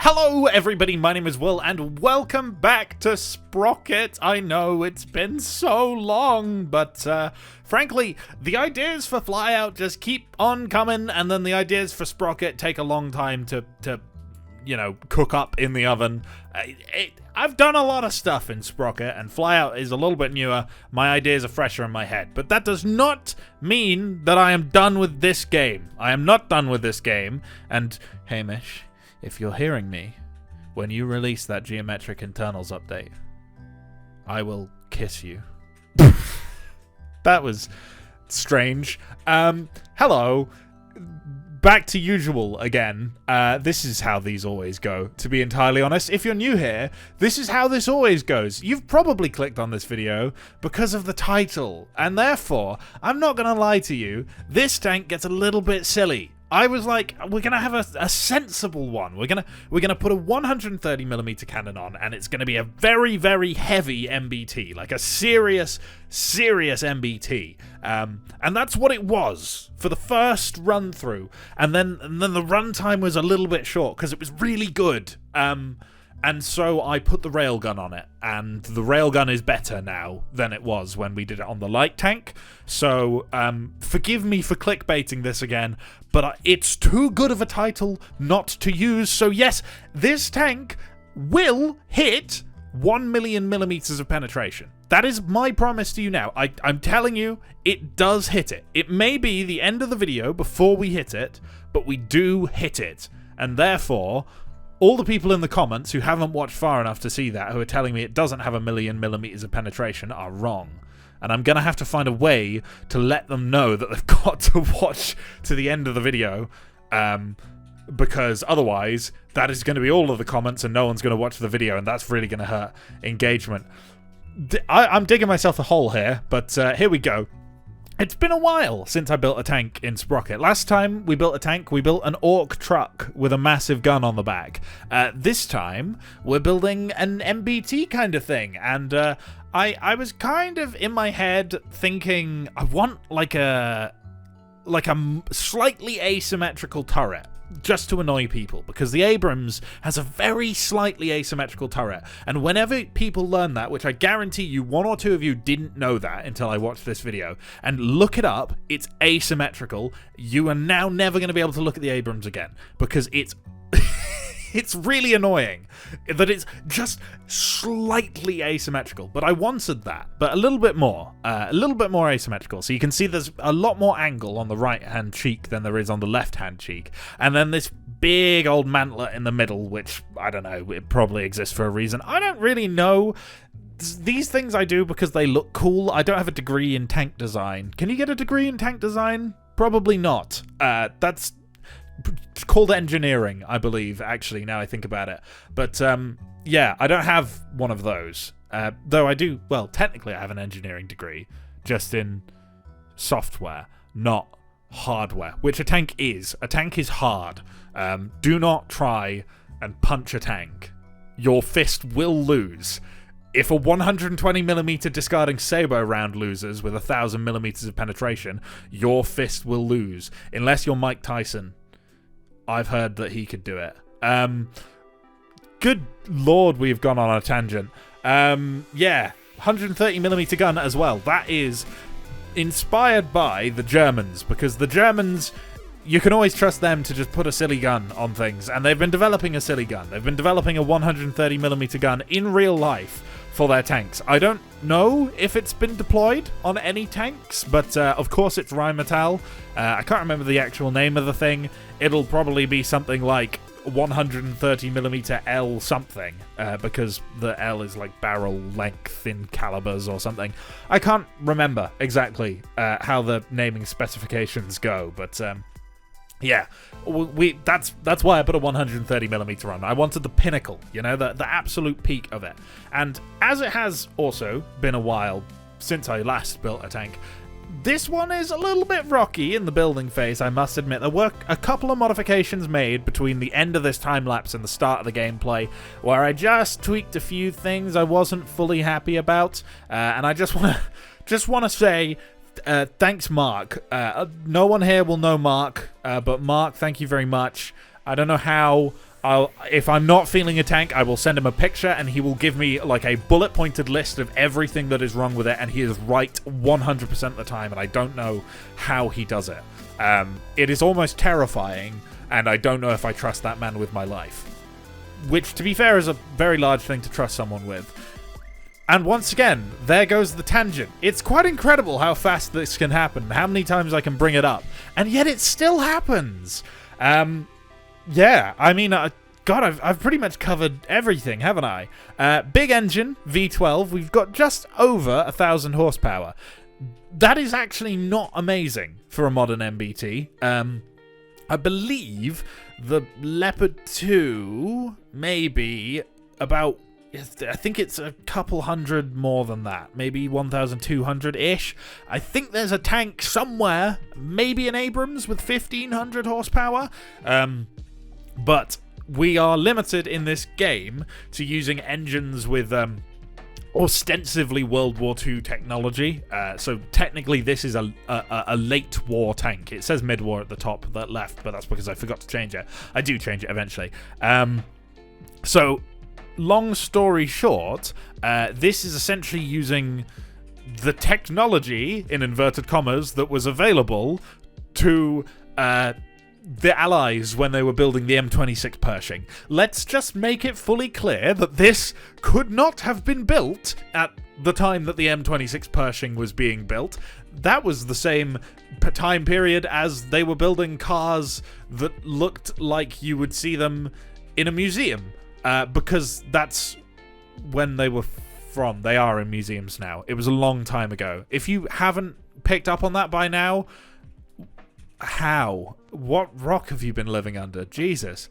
Hello everybody, my name is Will and welcome back to Sprocket. I know it's been so long, but frankly, the ideas for Flyout just keep on coming, and then the ideas for Sprocket take a long time to you know, cook up in the oven. I've done a lot of stuff in Sprocket, and Flyout is a little bit newer. My ideas are fresher in my head, but that does not mean that I am done with this game. I am not done with this game, and Hamish, if you're hearing me, when you release that geometric internals update, I will kiss you. That was strange. Hello. Back to usual again. This is how these always go, to be entirely honest. If you're new here, this is how this always goes. You've probably clicked on this video because of the title, and therefore, I'm not gonna lie to you, this tank gets a little bit silly. I was like, we're gonna have a sensible one. We're gonna put a 130mm cannon on, and it's gonna be a very, very heavy MBT, like a serious MBT. And that's what it was for the first run through. And then the runtime was a little bit short because it was really good. And so I put the railgun on it, and the railgun is better now than it was when we did it on the light tank. So forgive me for clickbaiting this again, but it's too good of a title not to use. So yes, this tank will hit 1,000,000 millimeters of penetration. That is my promise to you now. I'm telling you, it does hit it. It may be the end of the video before we hit it, but we do hit it. And therefore, all the people in the comments who haven't watched far enough to see that, who are telling me it doesn't have 1,000,000 millimeters of penetration, are wrong. And I'm going to have to find a way to let them know that they've got to watch to the end of the video, because otherwise that is going to be all of the comments and no one's going to watch the video, and that's really going to hurt engagement. I'm digging myself a hole here, but here we go. It's been a while since I built a tank in Sprocket. Last time we built a tank, we built an orc truck with a massive gun on the back. This time, we're building an MBT kind of thing, and I was kind of in my head thinking I want like a slightly asymmetrical turret, just to annoy people, because the Abrams has a very slightly asymmetrical turret, and whenever people learn that, which I guarantee you one or two of you didn't know that until I watched this video, and look it up, it's asymmetrical, you are now never going to be able to look at the Abrams again, because it's it's really annoying that it's just slightly asymmetrical, but I wanted that, but a little bit more asymmetrical. So you can see there's a lot more angle on the right-hand cheek than there is on the left-hand cheek. And then this big old mantlet in the middle, which, I don't know, it probably exists for a reason. I don't really know. These things I do because they look cool. I don't have a degree in tank design. Can you get a degree in tank design? Probably not. That's called engineering, I believe, actually, now I think about it. But yeah, I don't have one of those, though I do. Well, technically I have an engineering degree, just in software, not hardware, which a tank is hard. Do not try and punch a tank. Your fist will lose. If a 120mm discarding Sabo round loses with 1,000 millimeters of penetration, your fist will lose, unless you're Mike Tyson. I've heard that he could do it. Good lord, we've gone on a tangent. Yeah, 130mm gun as well. That is inspired by the Germans, because the Germans, you can always trust them to just put a silly gun on things, and they've been developing a silly gun. They've been developing a 130mm gun in real life for their tanks. I don't know if it's been deployed on any tanks, but of course it's Rheinmetall. I can't remember the actual name of the thing. It'll probably be something like 130mm L something, because the L is like barrel length in calibers or something. I can't remember exactly how the naming specifications go, but yeah, that's why I put a 130mm on. I wanted the pinnacle, you know, the absolute peak of it. And as it has also been a while since I last built a tank, this one is a little bit rocky in the building phase, I must admit. There were a couple of modifications made between the end of this time lapse and the start of the gameplay, where I just tweaked a few things I wasn't fully happy about, and I just want to say thanks, Mark. No one here will know Mark, but Mark, thank you very much. I don't know how if I'm not feeling a tank, I will send him a picture, and he will give me like a bullet-pointed list of everything that is wrong with it, and he is right 100% of the time, and I don't know how he does it. It is almost terrifying, and I don't know if I trust that man with my life. Which, to be fair, is a very large thing to trust someone with. And once again, there goes the tangent. It's quite incredible how fast this can happen, how many times I can bring it up, and yet it still happens. Yeah, I mean, God, I've pretty much covered everything, haven't I? Big engine, V12, we've got just over 1,000 horsepower. That is actually not amazing for a modern MBT. I believe the Leopard 2 maybe about, I think it's a couple hundred more than that, maybe 1,200-ish. I think there's a tank somewhere, maybe an Abrams with 1,500 horsepower, but we are limited in this game to using engines with ostensibly World War II technology. So technically this is a late war tank. It says mid-war at the top, that left, but that's because I forgot to change it. I do change it eventually. So long story short, this is essentially using the technology, in inverted commas, that was available to the Allies when they were building the M26 Pershing. Let's just make it fully clear that this could not have been built at the time that the M26 Pershing was being built. That was the same time period as they were building cars that looked like you would see them in a museum, because that's when they were from. They are in museums now. It was a long time ago. If you haven't picked up on that by now, how? What rock have you been living under? Jesus.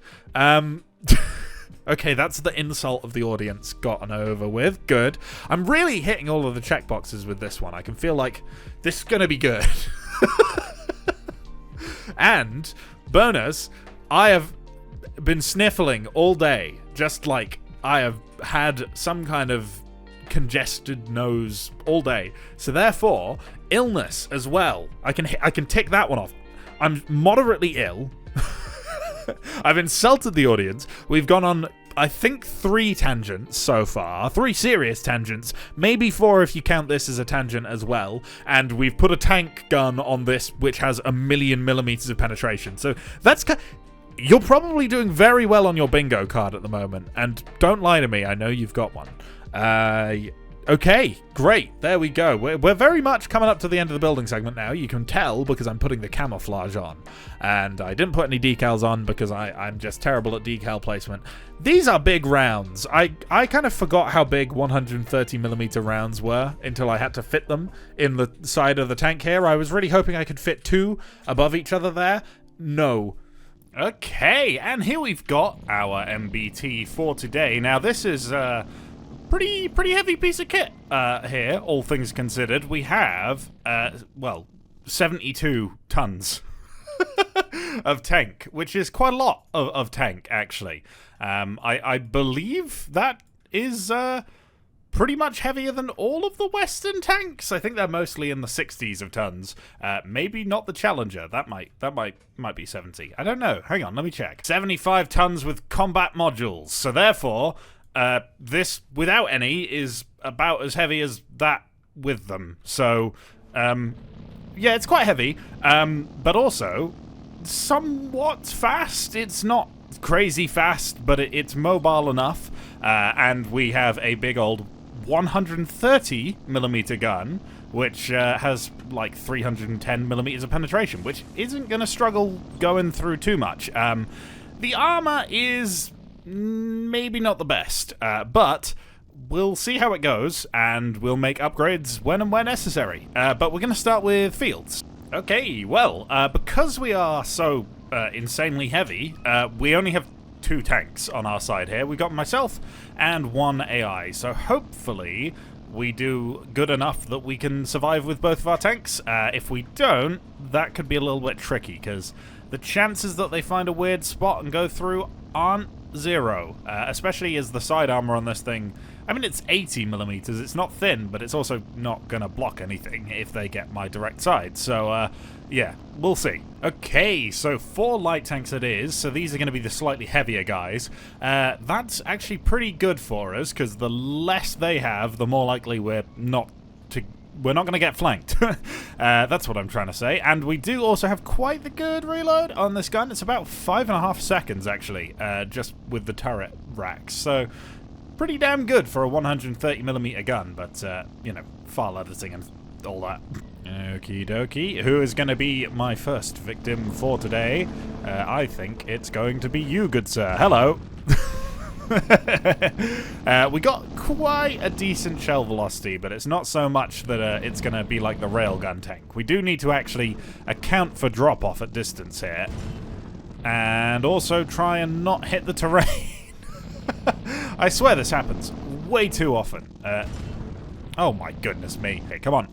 Okay, that's the insult of the audience gotten over with. Good. I'm really hitting all of the checkboxes with this one. I can feel like this is going to be good. And, bonus, I have been sniffling all day. Just like I have had some kind of congested nose all day. So therefore, illness as well. I can tick that one off. I'm moderately ill. I've insulted the audience. We've gone on, I think, 3 tangents so far. 3 serious tangents. Maybe 4 if you count this as a tangent as well. And we've put a tank gun on this, which has 1,000,000 millimeters of penetration. So that's... You're probably doing very well on your bingo card at the moment. And don't lie to me. I know you've got one. Okay, great. There we go. We're very much coming up to the end of the building segment now. You can tell because I'm putting the camouflage on. And I didn't put any decals on because I'm just terrible at decal placement. These are big rounds. I kind of forgot how big 130mm rounds were until I had to fit them in the side of the tank here. I was really hoping I could fit 2 above each other there. No. Okay, and here we've got our MBT for today. Now, this is... pretty heavy piece of kit here, all things considered. We have, well, 72 tons of tank, which is quite a lot of tank, actually. I believe that is pretty much heavier than all of the Western tanks. I think they're mostly in the 60s of tons. Maybe not the Challenger. That might be 70. I don't know. Hang on, let me check. 75 tons with combat modules. So therefore... this, without any, is about as heavy as that with them. So, yeah, it's quite heavy, but also somewhat fast. It's not crazy fast, but it's mobile enough, and we have a big old 130mm gun, which has like 310mm of penetration, which isn't going to struggle going through too much. The armor is... maybe not the best, but we'll see how it goes, and we'll make upgrades when and where necessary. But we're going to start with fields. Okay, well, because we are so insanely heavy, we only have 2 tanks on our side here. We've got myself and 1 AI, so hopefully we do good enough that we can survive with both of our tanks. If we don't, that could be a little bit tricky, because the chances that they find a weird spot and go through aren't zero, especially as the side armor on this thing, I mean, it's 80mm, it's not thin, but it's also not gonna block anything if they get my direct side, so, yeah, we'll see. Okay, so 4 light tanks it is, so these are gonna be the slightly heavier guys. That's actually pretty good for us, because the less they have, the more likely we're not gonna get flanked. That's what I'm trying to say. And we do also have quite the good reload on this gun. It's about 5.5 seconds, actually, just with the turret racks, so pretty damn good for a 130mm gun, but, you know, file editing and all that. Okie dokie. Who is going to be my first victim for today? I think it's going to be you, good sir. Hello. We got quite a decent shell velocity, but it's not so much that it's going to be like the railgun tank. We do need to actually account for drop-off at distance here, and also try and not hit the terrain. I swear this happens way too often. Oh my goodness me. Hey, come on.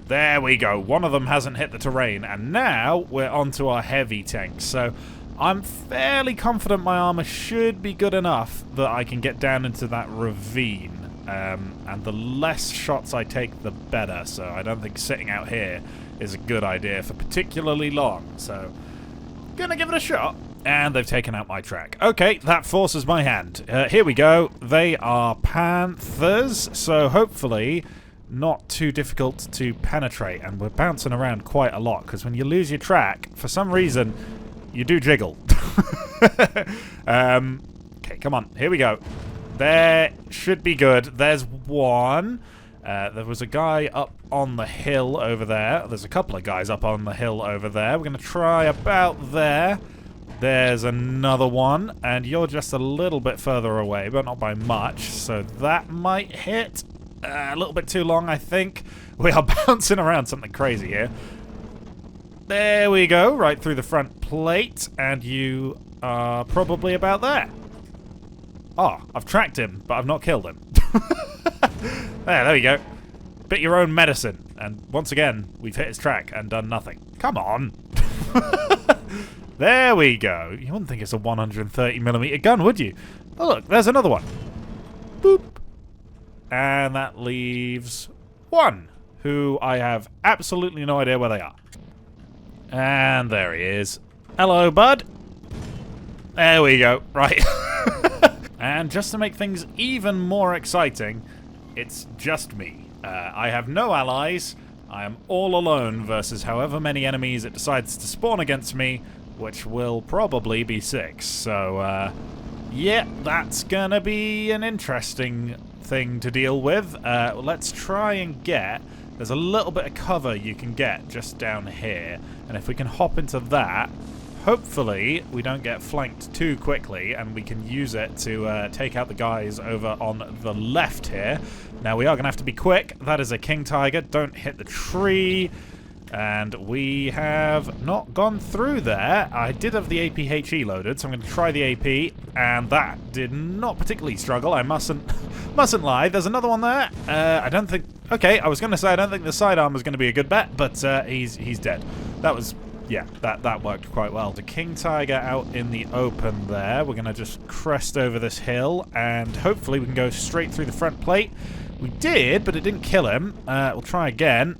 There we go. One of them hasn't hit the terrain, and now we're onto our heavy tanks. So I'm fairly confident my armor should be good enough that I can get down into that ravine. And the less shots I take, the better. So I don't think sitting out here is a good idea for particularly long. So gonna give it a shot. And they've taken out my track. Okay, that forces my hand. Here we go. They are panthers, so hopefully not too difficult to penetrate. And we're bouncing around quite a lot, because when you lose your track, for some reason, you do jiggle. Okay, come on. Here we go. There should be good. There's one. There was a guy up on the hill over there. There's a couple of guys up on the hill over there. We're going to try about there. There's another one, and you're just a little bit further away, but not by much, so that might hit. A little bit too long, I think. We are bouncing around something crazy here. There we go, right through the front plate, and you are probably about there. Oh, I've tracked him, but I've not killed him. There we go. Bit your own medicine, and once again, we've hit his track and done nothing. Come on! There we go. You wouldn't think it's a 130mm gun, would you? Oh look, there's another one. Boop. And that leaves one, who I have absolutely no idea where they are. And there he is. Hello, bud. There we go. Right. And just to make things even more exciting, it's just me. I have no allies. I am all alone versus however many enemies it decides to spawn against me, which will probably be 6. So, yeah, that's gonna be an interesting thing to deal with. Let's try and get... There's a little bit of cover you can get just down here, and if we can hop into that, hopefully we don't get flanked too quickly, and we can use it to take out the guys over on the left here. Now, we are gonna have to be quick. That is a King Taiga. Don't hit the tree. And we have not gone through there. I did have the APHE loaded, so I'm going to try the AP, and that did not particularly struggle. I mustn't lie. There's another one there. I don't think... Okay, I was going to say I don't think the sidearm is going to be a good bet, but he's dead. That was... Yeah, that worked quite well. The King Taiga out in the open there. We're going to just crest over this hill, and hopefully we can go straight through the front plate. We did, but it didn't kill him. We'll try again.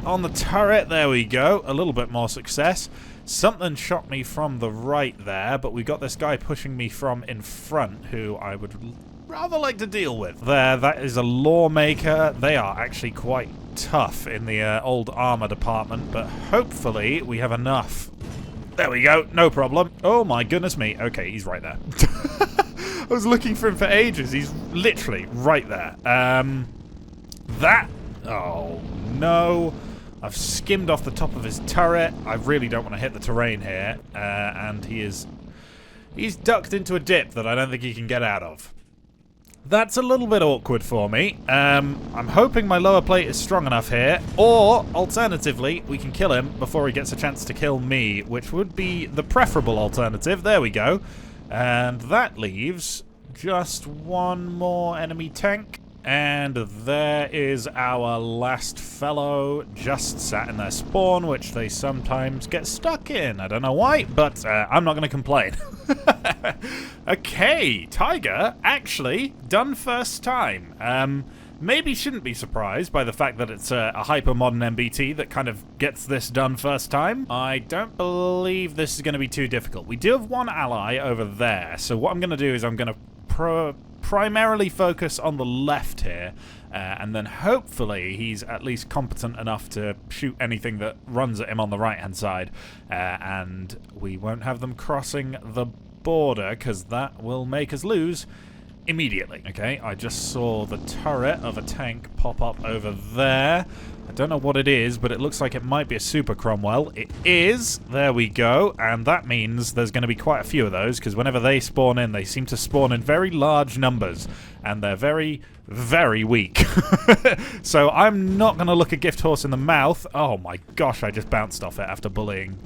On the turret, there we go. A little bit more success. Something shot me from the right there, but we got this guy pushing me from in front, who I would rather like to deal with. There, that is a lawmaker. They are actually quite tough in the old armor department, but hopefully we have enough. There we go. No problem. Oh my goodness me. Okay, he's right there. I was looking for him for ages. He's literally right there. That... Oh, no. I've skimmed off the top of his turret. I really don't want to hit the terrain here. And he's ducked into a dip that I don't think he can get out of. That's a little bit awkward for me. I'm hoping my lower plate is strong enough here. Or, alternatively, we can kill him before he gets a chance to kill me, which would be the preferable alternative. There we go. And that leaves just one more enemy tank. And there is our last fellow just sat in their spawn, which they sometimes get stuck in. I don't know why, but I'm not going to complain. Okay, Taiga actually done first time. Maybe shouldn't be surprised by the fact that it's a hyper-modern MBT that kind of gets this done first time. I don't believe this is going to be too difficult. We do have one ally over there, so what I'm going to do is I'm going to primarily focus on the left here, and then hopefully he's at least competent enough to shoot anything that runs at him on the right-hand side, and we won't have them crossing the border, because that will make us lose immediately. Okay, I just saw the turret of a tank pop up over there. I don't know what it is, but it looks like it might be a Super Cromwell. It is. There we go. And that means there's going to be quite a few of those, because whenever they spawn in, they seem to spawn in very large numbers. And they're very, very weak. So I'm not going to look a gift horse in the mouth. Oh my gosh, I just bounced off it after bullying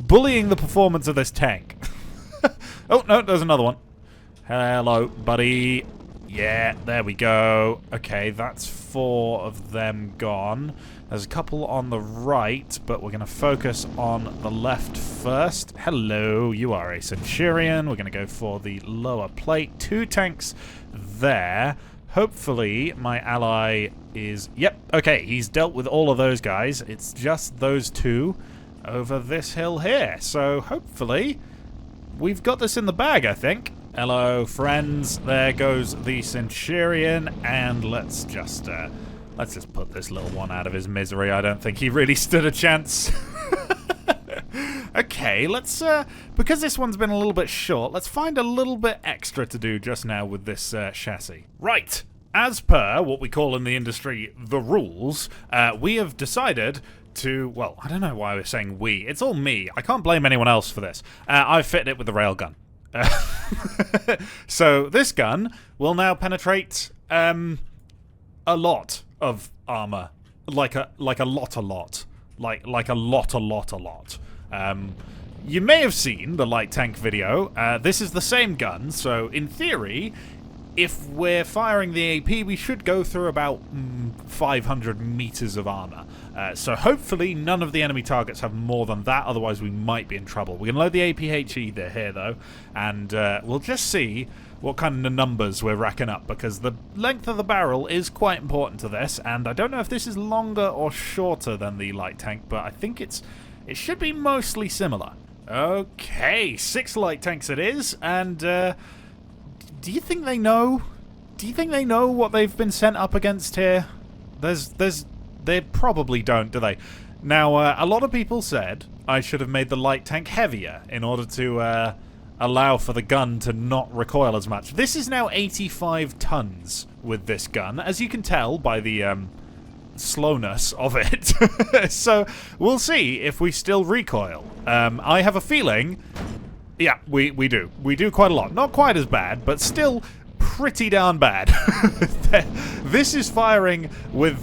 the performance of this tank. Oh, no, there's another one. Hello, buddy. Yeah, there we go. Okay, that's 4 of them gone. There's a couple on the right, but we're going to focus on the left first. Hello, you are a Centurion. We're going to go for the lower plate. 2 tanks there. Hopefully, my ally is... Yep, okay, he's dealt with all of those guys. It's just those 2 over this hill here. So, hopefully, we've got this in the bag, I think. Hello, friends. There goes the Centurion, and let's just put this little one out of his misery. I don't think he really stood a chance. Okay, let's because this one's been a little bit short, let's find a little bit extra to do just now with this chassis. Right. As per what we call in the industry the rules, we have decided to, well, I don't know why we're saying we. It's all me. I can't blame anyone else for this. I've fitted it with the railgun. So this gun will now penetrate a lot of armor, like a lot. You may have seen the light tank video. This is the same gun, so in theory, if we're firing the AP, we should go through about 500 meters of armor. So hopefully none of the enemy targets have more than that, otherwise we might be in trouble. We're going to load the APHE here, though, and we'll just see what kind of numbers we're racking up, because the length of the barrel is quite important to this, and I don't know if this is longer or shorter than the light tank, but I think it should be mostly similar. Okay, 6 light tanks it is, and do you think they know? Do you think they know what they've been sent up against here? They probably don't, do they? Now, a lot of people said I should have made the light tank heavier in order to allow for the gun to not recoil as much. This is now 85 tons with this gun, as you can tell by the slowness of it. So we'll see if we still recoil. I have a feeling... Yeah, we do. We do quite a lot. Not quite as bad, but still pretty darn bad. This is firing with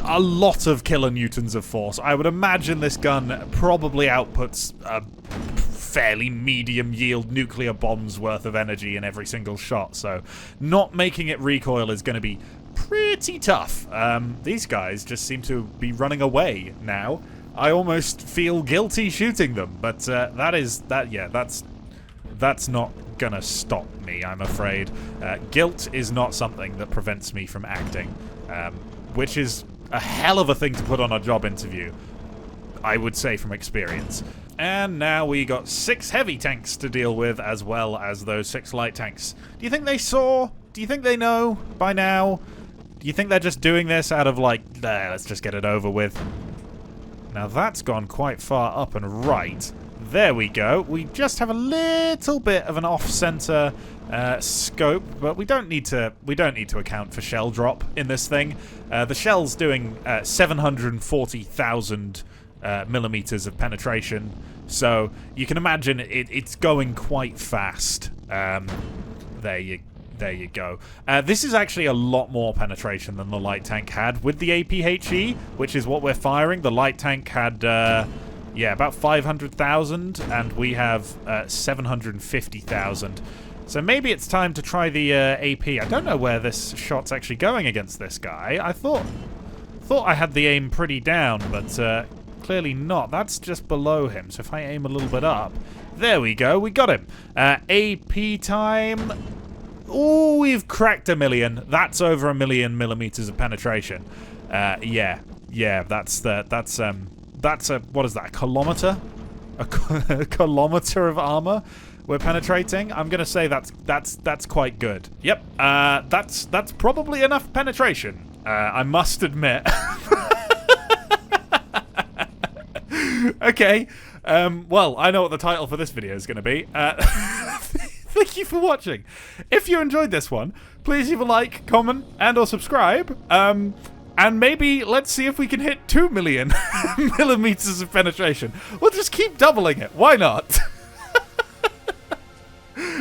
a lot of kilonewtons of force. I would imagine this gun probably outputs a fairly medium yield nuclear bombs worth of energy in every single shot, so not making it recoil is going to be pretty tough. These guys just seem to be running away now. I almost feel guilty shooting them, but that's not gonna stop me, I'm afraid. Guilt is not something that prevents me from acting, which is a hell of a thing to put on a job interview, I would say from experience. And now we got 6 heavy tanks to deal with, as well as those 6 light tanks. Do you think they saw? Do you think they know by now? Do you think they're just doing this out of like, let's just get it over with? Now that's gone quite far up and right. There we go. We just have a little bit of an off-center scope, but we don't need to account for shell drop in this thing. The shell's doing 740,000 millimeters of penetration, so you can imagine it's going quite fast. There you go. This is actually a lot more penetration than the light tank had. With the APHE, which is what we're firing, the light tank had, about 500,000, and we have 750,000. So maybe it's time to try the AP. I don't know where this shot's actually going against this guy. I thought I had the aim pretty down, but clearly not. That's just below him. So if I aim a little bit up, there we go. We got him. AP time. Oh, we've cracked 1 million. That's over 1 million millimeters of penetration. Yeah, that's a what is that? A kilometer? A kilometer of armor we're penetrating. I'm gonna say that's quite good. Yep. That's probably enough penetration. I must admit. Okay. Well, I know what the title for this video is going to be. Thank you for watching. If you enjoyed this one, please leave a like, comment, and or subscribe. And maybe let's see if we can hit 2 million millimeters of penetration. We'll just keep doubling it. Why not?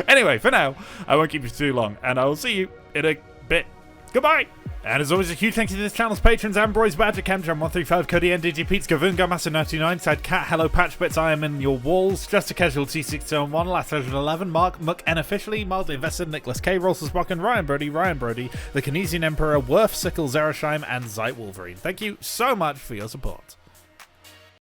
Anyway, for now, I won't keep you too long, and I will see you in a bit. Goodbye! And as always, a huge thank you to this channel's patrons: Ambroise, Badger, Chemjam135, Cody, NDG, Pete's, Gavunga, Massa99, Sad Cat, Hello, Patchbits, I Am In Your Walls, Just a Casual, T601, Last Legend 11, Mark, Muck, N Officially, Mildly Invested, Nicholas K, Rolls Sprocket, Ryan Brody, The Kinesian Emperor, Worf, Sickle, Zerasheim, and Zeit Wolverine. Thank you so much for your support.